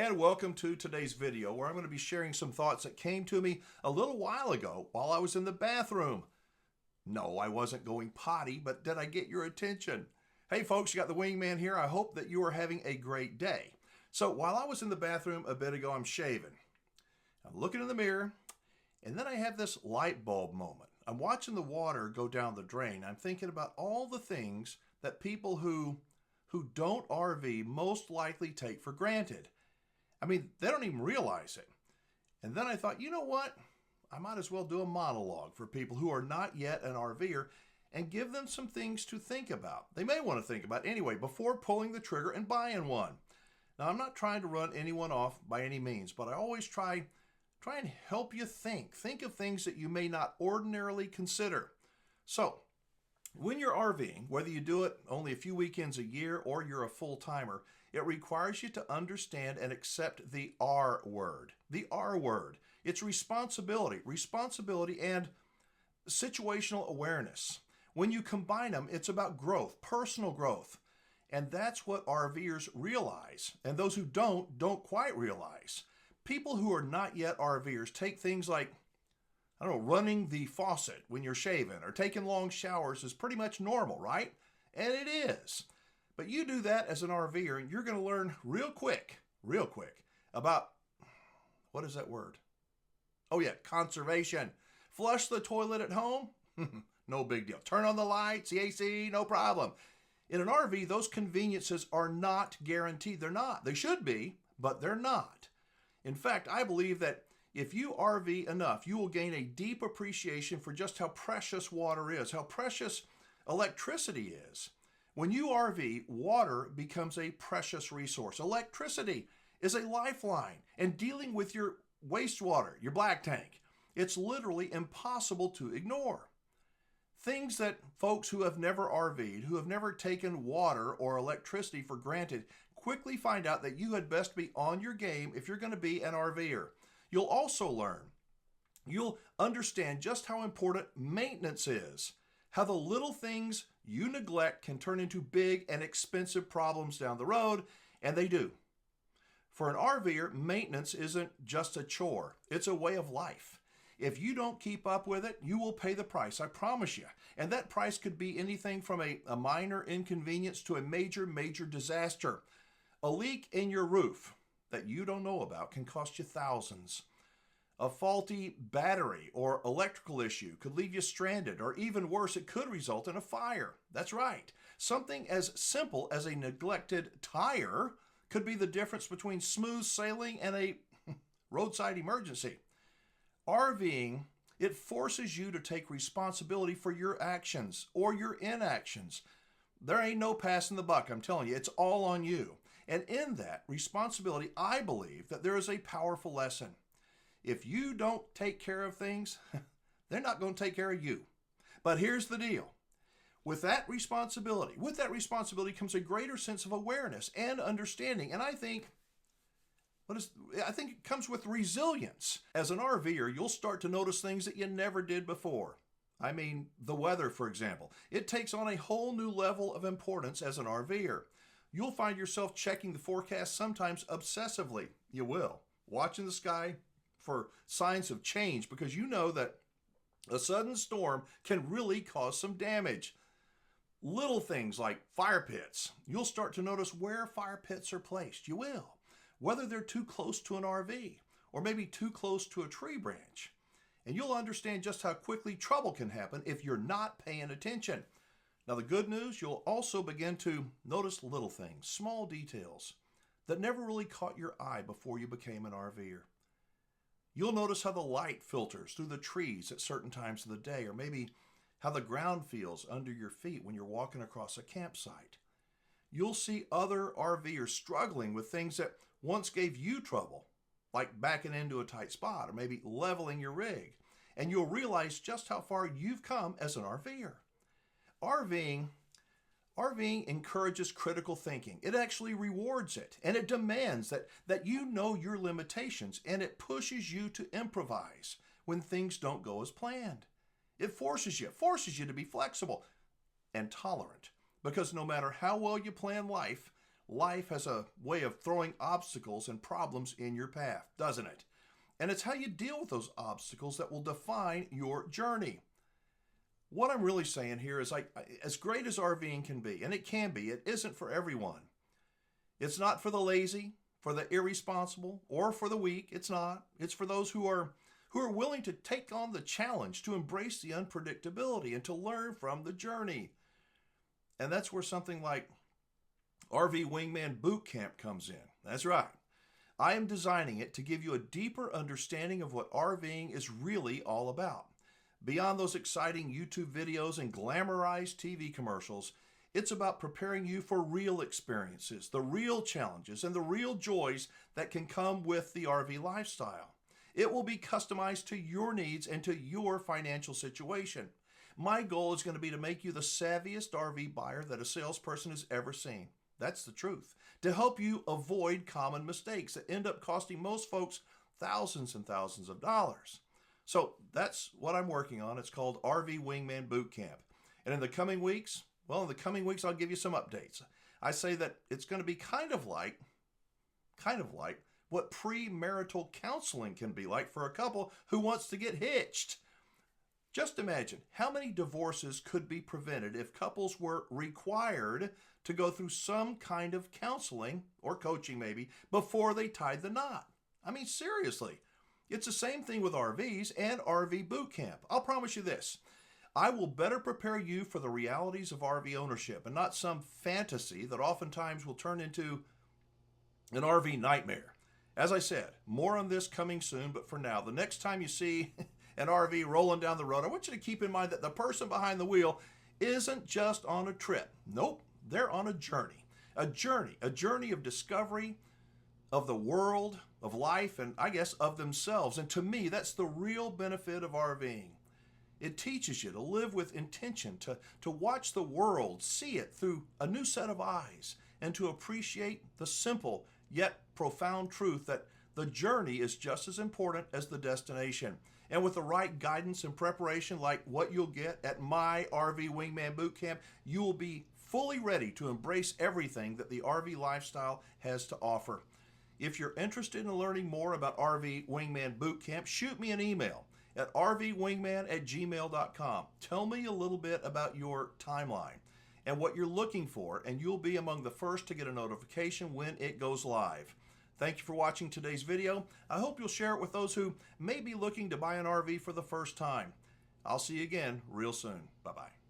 And welcome to today's video where I'm going to be sharing some thoughts that came to me a little while ago while I was in the bathroom. No, I wasn't going potty, but did I get your attention? Hey folks, you got the Wingman here. I hope that you are having a great day. So while I was in the bathroom a bit ago, I'm shaving. I'm looking in the mirror, and then I have this light bulb moment. I'm watching the water go down the drain. I'm thinking about all the things that people who don't RV most likely take for granted. I mean, they don't even realize it. And then I thought, you know what? I might as well do a monologue for people who are not yet an RVer and give them some things to think about. They may want to think about anyway before pulling the trigger and buying one. Now, I'm not trying to run anyone off by any means, but I always try and help you think. Think of things that you may not ordinarily consider. So, when you're RVing, whether you do it only a few weekends a year or you're a full-timer, it requires you to understand and accept the R word. The R word. It's responsibility and situational awareness. When you combine them, it's about growth, personal growth. And that's what RVers realize. And those who don't quite realize. People who are not yet RVers take things like, I don't know, running the faucet when you're shaving or taking long showers is pretty much normal, right? And it is. But you do that as an RVer and you're going to learn real quick about, what is that word? Oh yeah, conservation. Flush the toilet at home? No big deal. Turn on the lights, the AC, no problem. In an RV, those conveniences are not guaranteed. They're not. They should be, but they're not. In fact, I believe that if you RV enough, you will gain a deep appreciation for just how precious water is, how precious electricity is. When you RV, water becomes a precious resource. Electricity is a lifeline, and dealing with your wastewater, your black tank, it's literally impossible to ignore. Things that folks who have never RV'd, who have never taken water or electricity for granted, quickly find out that you had best be on your game if you're going to be an RVer. You'll also learn, you'll understand just how important maintenance is, how the little things you neglect can turn into big and expensive problems down the road, and they do. For an RVer, maintenance isn't just a chore, it's a way of life. If you don't keep up with it, you will pay the price, I promise you. And that price could be anything from a minor inconvenience to a major disaster. A leak in your roof that you don't know about can cost you thousands. A faulty battery or electrical issue could leave you stranded, or even worse, it could result in a fire. That's right. Something as simple as a neglected tire could be the difference between smooth sailing and a roadside emergency. RVing, it forces you to take responsibility for your actions or your inactions. There ain't no passing the buck, I'm telling you. It's all on you. And in that responsibility, I believe that there is a powerful lesson. If you don't take care of things, they're not going to take care of you. But here's the deal. With that responsibility comes a greater sense of awareness and understanding. And I think it comes with resilience. As an RVer, you'll start to notice things that you never did before. I mean, the weather, for example. It takes on a whole new level of importance as an RVer. You'll find yourself checking the forecast sometimes obsessively. You will. Watching the sky for signs of change because you know that a sudden storm can really cause some damage. Little things like fire pits. You'll start to notice where fire pits are placed. You will. Whether they're too close to an RV or maybe too close to a tree branch. And you'll understand just how quickly trouble can happen if you're not paying attention. Now the good news, you'll also begin to notice little things, small details that never really caught your eye before you became an RVer. You'll notice how the light filters through the trees at certain times of the day, or maybe how the ground feels under your feet when you're walking across a campsite. You'll see other RVers struggling with things that once gave you trouble, like backing into a tight spot or maybe leveling your rig. And you'll realize just how far you've come as an RVer. RVing encourages critical thinking. It actually rewards it, and it demands that you know your limitations, and it pushes you to improvise when things don't go as planned. It forces you to be flexible and tolerant, because no matter how well you plan life, life has a way of throwing obstacles and problems in your path, doesn't it? And it's how you deal with those obstacles that will define your journey. What I'm really saying here is, like, as great as RVing can be, and it can be, it isn't for everyone. It's not for the lazy, for the irresponsible, or for the weak. It's not. It's for those who are willing to take on the challenge, to embrace the unpredictability, and to learn from the journey. And that's where something like RV Wingman Boot Camp comes in. That's right. I am designing it to give you a deeper understanding of what RVing is really all about. Beyond those exciting YouTube videos and glamorized TV commercials, it's about preparing you for real experiences, the real challenges, and the real joys that can come with the RV lifestyle. It will be customized to your needs and to your financial situation. My goal is going to be to make you the savviest RV buyer that a salesperson has ever seen. That's the truth. To help you avoid common mistakes that end up costing most folks thousands and thousands of dollars. So that's what I'm working on. It's called RV Wingman Boot Camp. And in the coming weeks, I'll give you some updates. I say that it's going to be kind of like what premarital counseling can be like for a couple who wants to get hitched. Just imagine how many divorces could be prevented if couples were required to go through some kind of counseling or coaching maybe before they tied the knot. I mean, seriously. It's the same thing with RVs and RV boot camp. I'll promise you this. I will better prepare you for the realities of RV ownership and not some fantasy that oftentimes will turn into an RV nightmare. As I said, more on this coming soon, but for now, the next time you see an RV rolling down the road, I want you to keep in mind that the person behind the wheel isn't just on a trip. Nope, they're on a journey. A journey of discovery, of the world, of life, and I guess of themselves. And to me, that's the real benefit of RVing. It teaches you to live with intention, to watch the world, see it through a new set of eyes, and to appreciate the simple yet profound truth that the journey is just as important as the destination. And with the right guidance and preparation like what you'll get at my RV Wingman Boot Camp, you will be fully ready to embrace everything that the RV lifestyle has to offer. If you're interested in learning more about RV Wingman Boot Camp, shoot me an email at rvwingman@gmail.com. Tell me a little bit about your timeline and what you're looking for, and you'll be among the first to get a notification when it goes live. Thank you for watching today's video. I hope you'll share it with those who may be looking to buy an RV for the first time. I'll see you again real soon. Bye-bye.